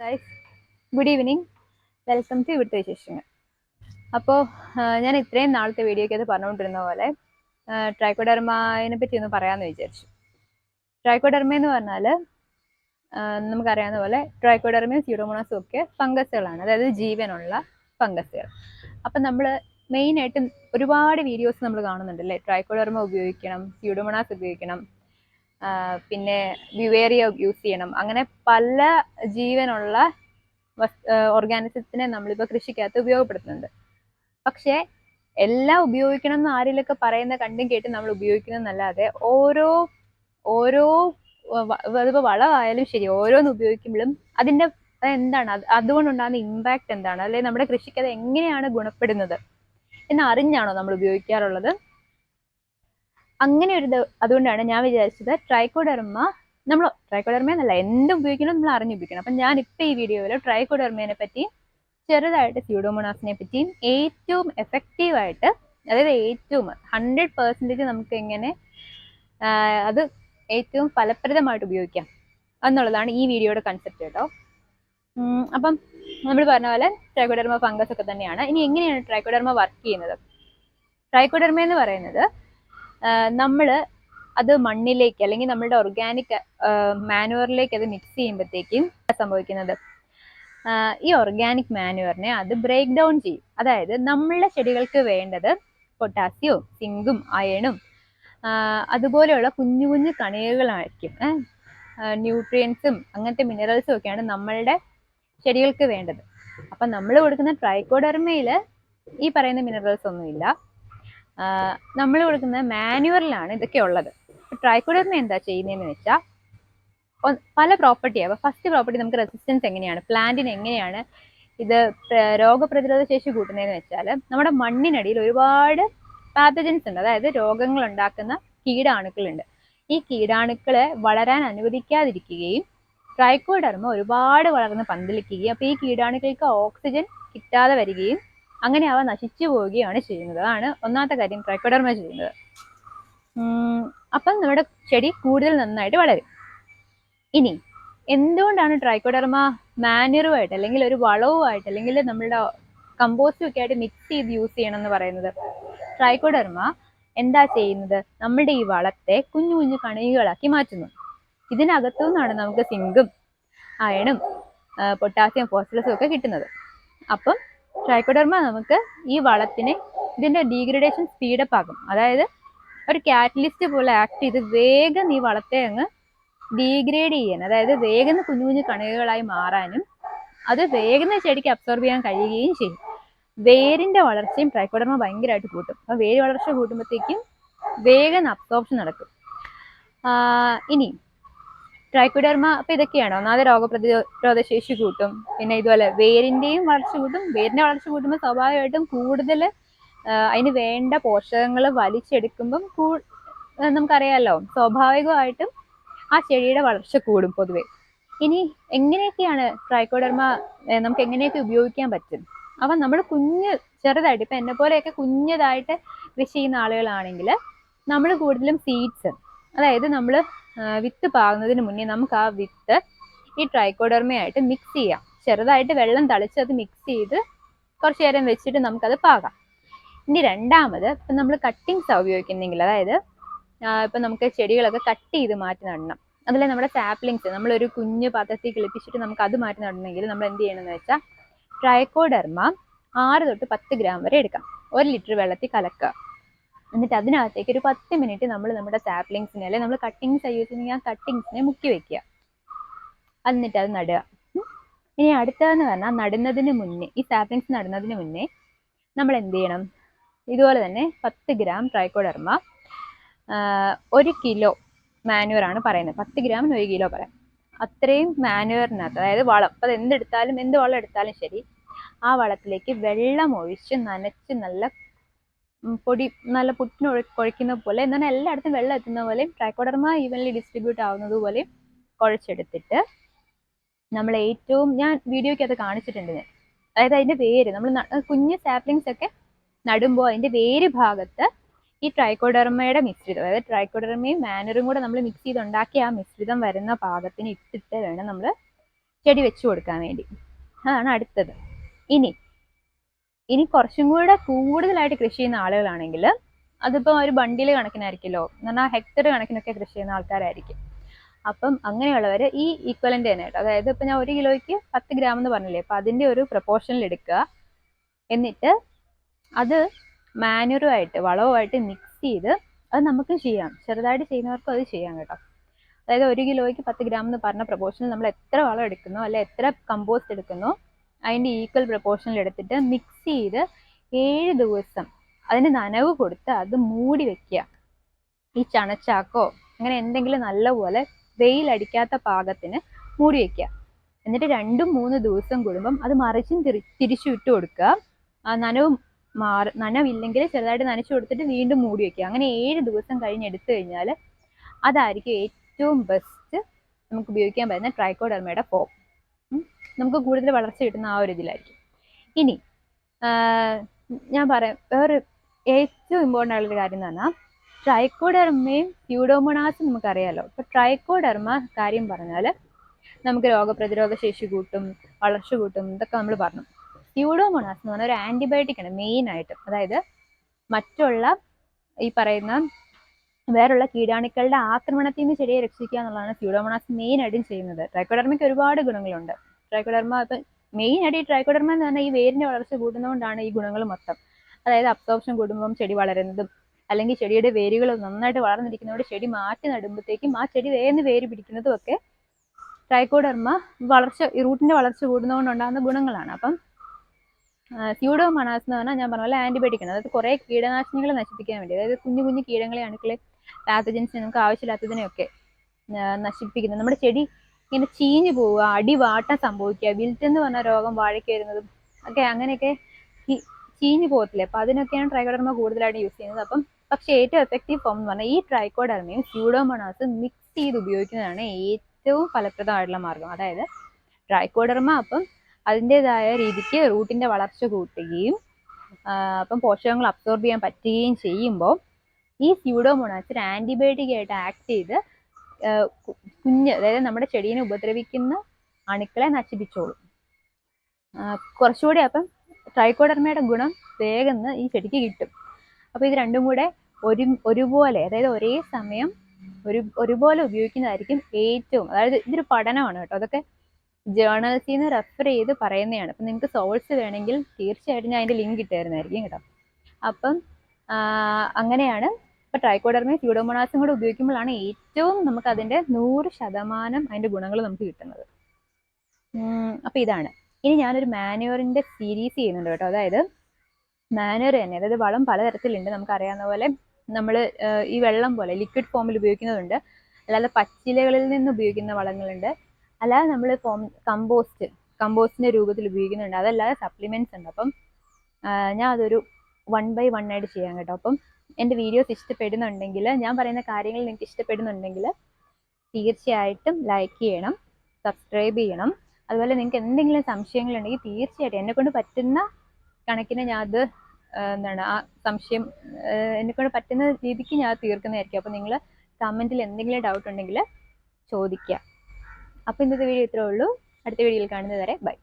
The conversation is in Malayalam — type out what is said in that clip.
Guys, good evening. Welcome to ഇവിടുത്തെ വിശേഷങ്ങൾ. അപ്പോൾ ഞാൻ ഇത്രയും നാളത്തെ വീഡിയോയ്ക്ക് അത് പറഞ്ഞുകൊണ്ടിരുന്ന പോലെ ട്രൈക്കോഡെർമയെ പറ്റി ഒന്ന് പറയാമെന്ന് വിചാരിച്ചു. ട്രൈക്കോഡെർമ എന്ന് പറഞ്ഞാൽ നമുക്കറിയാവുന്ന പോലെ ട്രൈക്കോഡെർമയും സ്യൂഡോമോണാസും ഒക്കെ ഫംഗസുകളാണ്, അതായത് ജീവനുള്ള ഫംഗസുകൾ. അപ്പം നമ്മൾ മെയിനായിട്ടും ഒരുപാട് വീഡിയോസ് നമ്മൾ കാണുന്നുണ്ടല്ലേ, ട്രൈക്കോഡെർമ ഉപയോഗിക്കണം, സ്യൂഡോമോണാസ് ഉപയോഗിക്കണം, പിന്നെ വ്യുവേറിയ യൂസ് ചെയ്യണം, അങ്ങനെ പല ജീവനുള്ള ഓർഗാനിസത്തിനെ നമ്മളിപ്പോൾ കൃഷിക്കകത്ത് ഉപയോഗപ്പെടുത്തുന്നുണ്ട്. പക്ഷേ എല്ലാം ഉപയോഗിക്കണം എന്ന് ആരെങ്കിലൊക്കെ പറയുന്ന കണ്ടും കേട്ട് നമ്മൾ ഉപയോഗിക്കുന്നതെന്നല്ലാതെ ഓരോ അതിപ്പോൾ വളമായാലും ശരി, ഓരോന്ന് ഉപയോഗിക്കുമ്പോഴും അതിൻ്റെ എന്താണ്, അതുകൊണ്ടുണ്ടാകുന്ന ഇമ്പാക്റ്റ് എന്താണ്, അല്ലെങ്കിൽ നമ്മുടെ കൃഷിക്ക് അത് എങ്ങനെയാണ് ഗുണപ്പെടുന്നത് എന്ന് അറിഞ്ഞാണോ നമ്മൾ ഉപയോഗിക്കാറുള്ളത്? അങ്ങനെ അതുകൊണ്ടാണ് ഞാൻ വിചാരിച്ചത് ട്രൈക്കോഡെർമ എന്നല്ല, എന്ത് ഉപയോഗിക്കണം നമ്മൾ അറിഞ്ഞുപയോഗിക്കണം. അപ്പം ഞാനിപ്പോൾ ഈ വീഡിയോയിൽ ട്രൈക്കോഡെർമയെ പറ്റി, ചെറുതായിട്ട് സ്യൂഡോമോണാസിനെ പറ്റിയും ഏറ്റവും എഫക്റ്റീവായിട്ട്, അതായത് ഏറ്റവും 100% നമുക്ക് എങ്ങനെ അത് ഏറ്റവും ഫലപ്രദമായിട്ട് ഉപയോഗിക്കാം എന്നുള്ളതാണ് ഈ വീഡിയോയുടെ കൺസെപ്റ്റ് കേട്ടോ. അപ്പം നമ്മൾ പറഞ്ഞ പോലെ ട്രൈക്കോഡെർമ ഫംഗസ് ഒക്കെ തന്നെയാണ്. ഇനി എങ്ങനെയാണ് ട്രൈക്കോഡെർമ വർക്ക് ചെയ്യുന്നത്? ട്രൈക്കോഡെർമ എന്ന് പറയുന്നത് നമ്മൾ അത് മണ്ണിലേക്ക് അല്ലെങ്കിൽ നമ്മളുടെ ഓർഗാനിക് മാനുവറിലേക്ക് അത് മിക്സ് ചെയ്യുമ്പോഴത്തേക്കും സംഭവിക്കുന്നത്, ഈ ഓർഗാനിക് മാനുവറിനെ അത് ബ്രേക്ക് ഡൗൺ ചെയ്യും. അതായത് നമ്മളുടെ ചെടികൾക്ക് വേണ്ടത് പൊട്ടാസ്യവും സിങ്കും അയണും അതുപോലെയുള്ള കുഞ്ഞു കുഞ്ഞു കണികകളായിരിക്കും, ന്യൂട്രിയൻസും അങ്ങനത്തെ മിനറൽസും ഒക്കെയാണ് നമ്മളുടെ ചെടികൾക്ക് വേണ്ടത്. അപ്പം നമ്മൾ കൊടുക്കുന്ന ട്രൈക്കോഡെർമയിൽ ഈ പറയുന്ന മിനറൽസ് ഒന്നുമില്ല. നമ്മൾ കൊടുക്കുന്ന മാനുവറിലാണ് ഇതൊക്കെ ഉള്ളത്. ട്രൈക്കോഡെർമ എന്താ ചെയ്യുന്നതെന്ന് വെച്ചാൽ പല പ്രോപ്പർട്ടിയാണ്. ഫസ്റ്റ് പ്രോപ്പർട്ടി നമുക്ക് റെസിസ്റ്റൻസ് എങ്ങനെയാണ്, പ്ലാന്റിന് എങ്ങനെയാണ് ഇത് രോഗപ്രതിരോധ ശേഷി കൂട്ടുന്നതെന്ന് വെച്ചാൽ, നമ്മുടെ മണ്ണിനടിയിൽ ഒരുപാട് പാത്തജൻസ് ഉണ്ട്, അതായത് രോഗങ്ങൾ ഉണ്ടാക്കുന്ന കീടാണുക്കളുണ്ട്. ഈ കീടാണുക്കളെ വളരാൻ അനുവദിക്കാതിരിക്കുകയും ട്രൈക്കോഡെർമ ഒരുപാട് വളർന്ന് പന്തലിക്കുകയും അപ്പോൾ ഈ കീടാണുക്കൾക്ക് ഓക്സിജൻ കിട്ടാതെ വരികയും അങ്ങനെ അവ നശിച്ചു പോവുകയാണ് ചെയ്യുന്നത്. അതാണ് ഒന്നാമത്തെ കാര്യം ട്രൈക്കോഡെർമ ചെയ്യുന്നത്. അപ്പം നമ്മുടെ ചെടി കൂടുതൽ നന്നായിട്ട് വളരും. ഇനി എന്തുകൊണ്ടാണ് ട്രൈക്കോഡെർമ മാനുവറുമായിട്ട് അല്ലെങ്കിൽ ഒരു വളവുമായിട്ട് അല്ലെങ്കിൽ നമ്മളുടെ കമ്പോസ്റ്റും ഒക്കെ ആയിട്ട് മിക്സ് ചെയ്ത് യൂസ് ചെയ്യണം എന്ന് പറയുന്നത്? ട്രൈക്കോഡെർമ എന്താ ചെയ്യുന്നത്? നമ്മുടെ ഈ വളത്തെ കുഞ്ഞു കുഞ്ഞു കണികകളാക്കി മാറ്റുന്നു. ഇതിനകത്തു നിന്നാണ് നമുക്ക് സിങ്കും അയണും പൊട്ടാസ്യം ഫോസ്ഫറസും ഒക്കെ കിട്ടുന്നത്. അപ്പം ട്രൈക്കോഡെർമ നമുക്ക് ഈ വളത്തിനെ, ഇതിന്റെ ഡീഗ്രഡേഷൻ സ്പീഡപ്പ് ആക്കും. അതായത് ഒരു കാറ്റലിസ്റ്റ് പോലെ ആക്ട് ചെയ്ത് വേഗം ഈ വളത്തെ അങ്ങ് ഡീഗ്രേഡ് ചെയ്യാൻ, അതായത് വേഗം കുഞ്ഞു കുഞ്ഞു കണികകളായി മാറാനും അത് വേഗം ചെടിക്ക് അബ്സോർബ് ചെയ്യാൻ കഴിയുകയും ചെയ്യും. വേരിന്റെ വളർച്ചയും ട്രൈക്കോഡെർമ ഭയങ്കരമായിട്ട് കൂട്ടും. അപ്പം വേര് വളർച്ച കൂട്ടുമ്പോഴത്തേക്കും വേഗം അബ്സോർപ്ഷൻ നടക്കും. ഇനി ട്രൈക്കോഡെർമ അപ്പം ഇതൊക്കെയാണ്. ഒന്നാമത് രോഗപ്രതിരോധ ശേഷി കൂട്ടും, പിന്നെ ഇതുപോലെ വേരിന്റെയും വളർച്ച കൂട്ടും. വേരിന്റെ വളർച്ച കൂട്ടുമ്പോൾ സ്വാഭാവികമായിട്ടും കൂടുതൽ അതിന് വേണ്ട പോഷകങ്ങൾ വലിച്ചെടുക്കുമ്പം നമുക്കറിയാമല്ലോ, സ്വാഭാവികമായിട്ടും ആ ചെടിയുടെ വളർച്ച കൂടും പൊതുവെ. ഇനി എങ്ങനെയൊക്കെയാണ് ട്രൈക്കോഡെർമ നമുക്ക് എങ്ങനെയൊക്കെ ഉപയോഗിക്കാൻ പറ്റും? അപ്പം നമ്മൾ ചെറുതായിട്ട്, ഇപ്പം എന്നെ പോലെയൊക്കെ കുഞ്ഞതായിട്ട് കൃഷി ചെയ്യുന്ന ആളുകളാണെങ്കിൽ നമ്മൾ കൂടുതലും സീഡ്സ്, അതായത് നമ്മൾ വിത്ത് പാകുന്നതിന് മുന്നേ നമുക്ക് ആ വിത്ത് ഈ ട്രൈക്കോഡെർമയായിട്ട് മിക്സ് ചെയ്യാം. ചെറുതായിട്ട് വെള്ളം തളിച്ച് അത് മിക്സ് ചെയ്ത് കുറച്ച് നേരം വെച്ചിട്ട് നമുക്കത് പാകാം. ഇനി രണ്ടാമത്, ഇപ്പം നമ്മൾ കട്ടിങ്സാണ് ഉപയോഗിക്കുന്നെങ്കിൽ, അതായത് ഇപ്പം നമുക്ക് ചെടികളൊക്കെ കട്ട് ചെയ്ത് മാറ്റി നടണം, അതിലെ നമ്മുടെ സാപ്ലിങ്സ് നമ്മളൊരു കുഞ്ഞു പാത്രത്തിൽ കിളിപ്പിച്ചിട്ട് നമുക്ക് അത് മാറ്റി നടണമെങ്കിൽ നമ്മൾ എന്ത് ചെയ്യണമെന്ന് വെച്ചാൽ, ട്രൈക്കോഡെർമ 6 തൊട്ട് 10 ഗ്രാം വരെ എടുക്കാം. 1 ലിറ്റർ വെള്ളത്തിൽ കലക്കുക. എന്നിട്ട് അതിനകത്തേക്ക് ഒരു 10 മിനിറ്റ് നമ്മൾ നമ്മുടെ സാപ്ലിങ്സിനെ, അല്ലെങ്കിൽ നമ്മൾ കട്ടിങ്സ് യൂസ് ചെയ്യുന്ന ആ കട്ടിങ്സിനെ മുക്കി വെക്കുക. എന്നിട്ട് അത് നടുക. ഇനി അടുത്തതെന്ന് പറഞ്ഞാൽ, നടുന്നതിന് മുന്നേ, ഈ സാപ്ലിങ്സ് നടുന്നതിന് മുന്നേ നമ്മൾ എന്ത് ചെയ്യണം? ഇതുപോലെ തന്നെ 10 ഗ്രാം ട്രൈക്കോഡെർമ 1 കിലോ മാനുവറാണ് പറയുന്നത്. 10 ഗ്രാമിന് 1 കിലോ പറയാം. അത്രയും മാനുവറിനകത്ത്, അതായത് വളം, അത് എന്ത് വളം എടുത്താലും ശരി, ആ വളത്തിലേക്ക് വെള്ളം ഒഴിച്ച് നനച്ച് നല്ല പുട്ടിന് കുഴയ്ക്കുന്ന പോലെ, എന്നാൽ എല്ലായിടത്തും വെള്ളം എത്തുന്ന പോലെയും ട്രൈക്കോഡെർമ ഈവൻലി ഡിസ്ട്രിബ്യൂട്ട് ആവുന്നത് പോലെയും കുഴച്ചെടുത്തിട്ട് നമ്മൾ ഞാൻ വീഡിയോയ്ക്ക് അത് കാണിച്ചിട്ടുണ്ട്. അതായത് അതിൻ്റെ വേര്, നമ്മൾ കുഞ്ഞ് സാപ്ലിങ്സ് ഒക്കെ നടുമ്പോൾ അതിൻ്റെ വേര് ഭാഗത്ത് ഈ ട്രൈക്കോഡെർമയുടെ മിശ്രിതം, അതായത് ട്രൈക്കോഡെർമയും മാനുവറും കൂടെ നമ്മൾ മിക്സ് ചെയ്തുണ്ടാക്കിയ ആ മിശ്രിതം വരുന്ന പാകത്തിന് ഇട്ടിട്ട് വേണം നമ്മൾ ചെടി വെച്ചു കൊടുക്കാൻ വേണ്ടി. അതാണ് അടുത്തത്. ഇനി കുറച്ചും കൂടെ കൂടുതലായിട്ട് കൃഷി ചെയ്യുന്ന ആളുകളാണെങ്കിൽ അതിപ്പോൾ ഒരു ബണ്ടിൽ കണക്കിനായിരിക്കുമല്ലോ, എന്ന് പറഞ്ഞാൽ ഹെക്ടർ കണക്കിനൊക്കെ കൃഷി ചെയ്യുന്ന ആൾക്കാരായിരിക്കും. അപ്പം അങ്ങനെയുള്ളവർ ഈ ഈക്വലൻ്റ് തന്നെ കേട്ടോ, അതായത് ഇപ്പം ഞാൻ 1 കിലോയ്ക്ക് 10 ഗ്രാം എന്ന് പറഞ്ഞില്ലേ, അപ്പം അതിൻ്റെ ഒരു പ്രപ്പോർഷനിൽ എടുക്കുക. എന്നിട്ട് അത് മാനുവറുമായിട്ട് വളവുമായിട്ട് മിക്സ് ചെയ്ത് അത് നമുക്ക് ചെയ്യാം, ചെറുതായിട്ട് ചെയ്യുന്നവർക്കും അത് ചെയ്യാം കേട്ടോ. അതായത് 1 കിലോയ്ക്ക് 10 ഗ്രാം എന്ന് പറഞ്ഞ പ്രപ്പോർഷനിൽ നമ്മൾ എത്ര വളം എടുക്കുന്നോ അല്ലെ എത്ര കമ്പോസ്റ്റ് എടുക്കുന്നോ അതിൻ്റെ ഈക്വൽ പ്രപ്പോർഷനിൽ എടുത്തിട്ട് മിക്സ് ചെയ്ത് 7 ദിവസം അതിന് നനവ് കൊടുത്ത് അത് മൂടി വെക്കുക. ഈ ചണച്ചാക്കോ അങ്ങനെ എന്തെങ്കിലും നല്ലപോലെ വെയിലടിക്കാത്ത പാകത്തിന് മൂടി വെക്കുക. എന്നിട്ട് 2-3 ദിവസം കൂടുമ്പം അത് മറിച്ചും തിരിച്ചു ഇട്ട് കൊടുക്കുക. ആ നനവില്ലെങ്കിൽ ചെറുതായിട്ട് നനച്ചു കൊടുത്തിട്ട് വീണ്ടും മൂടി വെക്കുക. അങ്ങനെ 7 ദിവസം കഴിഞ്ഞ് എടുത്തു കഴിഞ്ഞാൽ അതായിരിക്കും ഏറ്റവും ബെസ്റ്റ് നമുക്ക് ഉപയോഗിക്കാൻ പറ്റുന്ന ട്രൈക്കോഡെർമയുടെ ഫോം. നമുക്ക് കൂടുതൽ വളർച്ച കിട്ടുന്ന ആ ഒരു ഇതിലായിരിക്കും. ഇനി ഞാൻ പറയാം വേറെ ഏറ്റവും ഇമ്പോർട്ടൻ്റ് ആയിട്ടുള്ള കാര്യം എന്ന് പറഞ്ഞാൽ ട്രൈക്കോഡെർമയും സ്യൂഡോമോണാസും നമുക്കറിയാലോ. ഇപ്പോൾ ട്രൈക്കോഡെർമ കാര്യം പറഞ്ഞാൽ നമുക്ക് രോഗപ്രതിരോധ ശേഷി കൂട്ടും, വളർച്ച കൂട്ടും, ഇതൊക്കെ നമ്മൾ പറഞ്ഞു. സ്യൂഡോമോണാസ് എന്ന് പറഞ്ഞാൽ ഒരു ആൻറ്റിബയോട്ടിക് ആണ് മെയിനായിട്ട്. അതായത് മറ്റുള്ള ഈ പറയുന്ന വേറുള്ള കീടാണുക്കളുടെ ആക്രമണത്തിൽ നിന്ന് ചെടിയെ രക്ഷിക്കുക എന്നുള്ളതാണ് സ്യൂഡോമോണാസ് മെയിനായിട്ടും ചെയ്യുന്നത്. ട്രൈക്കോഡെർമയ്ക്ക് ഒരുപാട് ഗുണങ്ങളുണ്ട്. ട്രൈക്കോഡെർമ ഇപ്പം മെയിനായിട്ട് ഈ ട്രൈക്കോഡെർമ എന്ന് പറഞ്ഞാൽ ഈ വേരിൻ്റെ വളർച്ച കൂടുന്നതുകൊണ്ടാണ് ഈ ഗുണങ്ങൾ മൊത്തം. അതായത് അബ്സോർപ്ഷൻ കൂടുമ്പം ചെടി വളരുന്നതും, അല്ലെങ്കിൽ ചെടിയുടെ വേരുകൾ നന്നായിട്ട് വളർന്നിരിക്കുന്നതുകൊണ്ട് ചെടി മാറ്റി നടുമ്പോഴത്തേക്കും ആ ചെടി വേഗം വേര് പിടിക്കുന്നതും ഒക്കെ ട്രൈക്കോഡെർമ റൂട്ടിൻ്റെ വളർച്ച കൂടുന്നതുകൊണ്ടുണ്ടാകുന്ന ഗുണങ്ങളാണ്. അപ്പം സ്യൂഡോമോണാസ് എന്ന് പറഞ്ഞാൽ ഞാൻ പറഞ്ഞ പോലെ ആൻറ്റിബയോട്ടിക് ആണ്. അതായത് കുറേ കീടനാശിനികളെ നശിപ്പിക്കാൻ വേണ്ടി, അതായത് കുഞ്ഞു കുഞ്ഞു കീടങ്ങളെ അണുക്കളെ പാത്തജൻസിനെ നമുക്ക് ആവശ്യമില്ലാത്തതിനെയൊക്കെ നശിപ്പിക്കുന്നത്. നമ്മുടെ ചെടി ഇങ്ങനെ ചീഞ്ഞു പോവുക, അടിവാട്ടം സംഭവിക്കുക, വിൽറ്റ് എന്ന് പറഞ്ഞ രോഗം വാഴയ്ക്ക് വരുന്നതും ഒക്കെ അങ്ങനെയൊക്കെ ചീഞ്ഞു പോകത്തില്ലേ, അപ്പം അതിനൊക്കെയാണ് ട്രൈക്കോഡെർമ കൂടുതലായിട്ട് യൂസ് ചെയ്യുന്നത്. അപ്പം പക്ഷേ ഏറ്റവും എഫക്റ്റീവ് ഫോം എന്ന് പറഞ്ഞാൽ ഈ ട്രൈക്കോഡെർമയും സ്യൂഡോമോണാസും മിക്സ് ചെയ്ത് ഉപയോഗിക്കുന്നതാണ് ഏറ്റവും ഫലപ്രദമായിട്ടുള്ള മാർഗം. അതായത് ട്രൈക്കോഡെർമ അപ്പം അതിൻ്റെതായ രീതിക്ക് റൂട്ടിൻ്റെ വളർച്ച കൂട്ടുകയും അപ്പം പോഷകങ്ങൾ അബ്സോർബ് ചെയ്യാൻ പറ്റുകയും ചെയ്യുമ്പോൾ ഈ സ്യൂഡോമോണാസ് ഒരു ആൻറ്റിബയോട്ടിക് ആയിട്ട് ആക്ട് ചെയ്ത് അതായത് നമ്മുടെ ചെടീനെ ഉപദ്രവിക്കുന്ന അണുക്കളെ നശിപ്പിച്ചോളും. കുറച്ചുകൂടി അപ്പം ട്രൈക്കോഡെർമയുടെ ഗുണം വേഗം ഈ ചെടിക്ക് കിട്ടും. അപ്പോൾ ഇത് രണ്ടും കൂടെ ഒരുപോലെ, അതായത് ഒരേ സമയം ഒരുപോലെ ഉപയോഗിക്കുന്നതായിരിക്കും ഏറ്റവും, അതായത് ഇതൊരു പഠനമാണ് കേട്ടോ, അതൊക്കെ ജേർണൽസിൽ നിന്ന് റെഫർ ചെയ്ത് പറയുന്നതാണ്. അപ്പം നിങ്ങൾക്ക് സോഴ്സ് വേണമെങ്കിൽ തീർച്ചയായിട്ടും ഞാൻ അതിൻ്റെ ലിങ്ക് ഇട്ടായിരുന്നായിരിക്കും കേട്ടോ. അപ്പം അങ്ങനെയാണ് ഇപ്പോൾ ട്രൈക്കോഡെർമയും സ്യൂഡോമോണാസും കൂടെ ഉപയോഗിക്കുമ്പോഴാണ് ഏറ്റവും നമുക്ക് അതിൻ്റെ 100% അതിൻ്റെ ഗുണങ്ങൾ നമുക്ക് കിട്ടുന്നത്. അപ്പോൾ ഇതാണ്. ഇനി ഞാനൊരു മാനുവറിൻ്റെ സീരീസ് ചെയ്യുന്നുണ്ട് കേട്ടോ. അതായത് മാനുവർ തന്നെ, അതായത് വളം പലതരത്തിലുണ്ട്. നമുക്കറിയാവുന്ന പോലെ നമ്മൾ ഈ വെള്ളം പോലെ ലിക്വിഡ് ഫോമിൽ ഉപയോഗിക്കുന്നതുണ്ട്, അല്ലാതെ പച്ചിലകളിൽ നിന്ന് ഉപയോഗിക്കുന്ന വളങ്ങളുണ്ട്, അല്ലാതെ നമ്മൾ കമ്പോസ്റ്റിൻ്റെ രൂപത്തിൽ ഉപയോഗിക്കുന്നുണ്ട്, അതല്ലാതെ സപ്ലിമെൻറ്റ്സ് ഉണ്ട്. അപ്പം ഞാൻ അതൊരു 1 by 1 ആയിട്ട് ചെയ്യാം കേട്ടോ. അപ്പം എൻ്റെ വീഡിയോസ് ഇഷ്ടപ്പെടുന്നുണ്ടെങ്കിൽ, ഞാൻ പറയുന്ന കാര്യങ്ങൾ നിങ്ങൾക്ക് ഇഷ്ടപ്പെടുന്നുണ്ടെങ്കിൽ തീർച്ചയായിട്ടും ലൈക്ക് ചെയ്യണം, സബ്സ്ക്രൈബ് ചെയ്യണം. അതുപോലെ നിങ്ങൾക്ക് എന്തെങ്കിലും സംശയങ്ങളുണ്ടെങ്കിൽ തീർച്ചയായിട്ടും എന്നെക്കൊണ്ട് പറ്റുന്ന കണക്കിന് ഞാൻ അത് ആ സംശയം എന്നെക്കൊണ്ട് പറ്റുന്ന രീതിക്ക് ഞാൻ തീർക്കുന്നതായിരിക്കും. അപ്പോൾ നിങ്ങൾ കമൻറ്റിൽ എന്തെങ്കിലും ഡൗട്ട് ഉണ്ടെങ്കിൽ ചോദിക്കുക. അപ്പോൾ ഇന്നത്തെ വീഡിയോ ഇത്രേ ഉള്ളൂ. അടുത്ത വീഡിയോയിൽ കാണുന്നത് വരെ ബൈ.